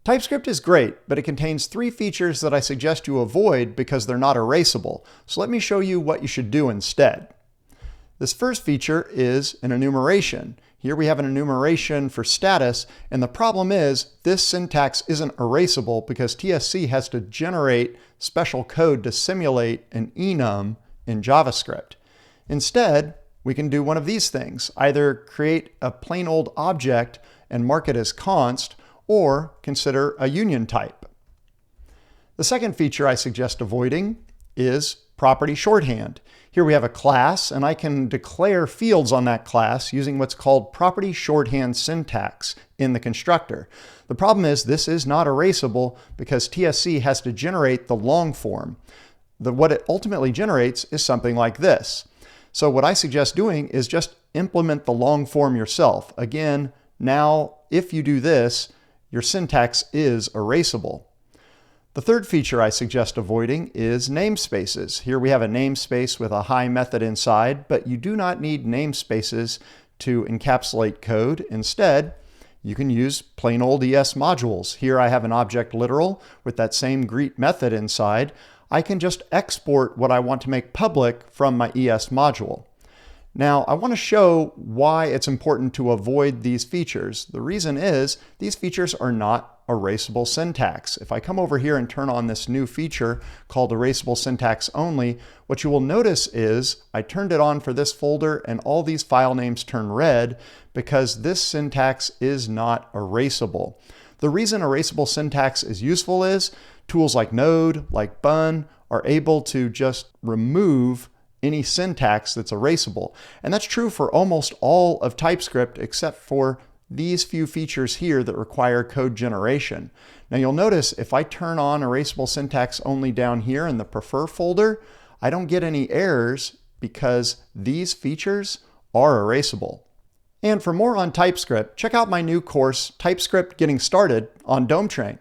TypeScript is great, but it contains 3 features that I suggest you avoid because they're not erasable. So let me show you what you should do instead. This first feature is an enumeration. Here we have an enumeration for status, and the problem is this syntax isn't erasable because TSC has to generate special code to simulate an enum in JavaScript. Instead, we can do one of these things. Either create a plain old object and mark it as const, or consider a union type. The second feature I suggest avoiding is property shorthand. Here we have a class, and I can declare fields on that class using what's called property shorthand syntax in the constructor. The problem is this is not erasable because TSC has to generate the long form. What it ultimately generates is something like this. So what I suggest doing is just implement the long form yourself. Again, now if you do this, your syntax is erasable. The third feature I suggest avoiding is namespaces. Here we have a namespace with a hi method inside, but you do not need namespaces to encapsulate code. Instead, you can use plain old ES modules. Here I have an object literal with that same greet method inside. I can just export what I want to make public from my ES module. Now, I want to show why it's important to avoid these features. The reason is these features are not erasable syntax. If I come over here and turn on this new feature called erasableSyntaxOnly, what you will notice is I turned it on for this folder and all these file names turn red because this syntax is not erasable. The reason erasable syntax is useful is tools like Node, like Bun, are able to just remove any syntax that's erasable. And that's true for almost all of TypeScript except for these few features here that require code generation. Now you'll notice if I turn on erasable syntax only down here in the prefer folder, I don't get any errors because these features are erasable. And for more on TypeScript, check out my new course, TypeScript Getting Started, on Dome Train.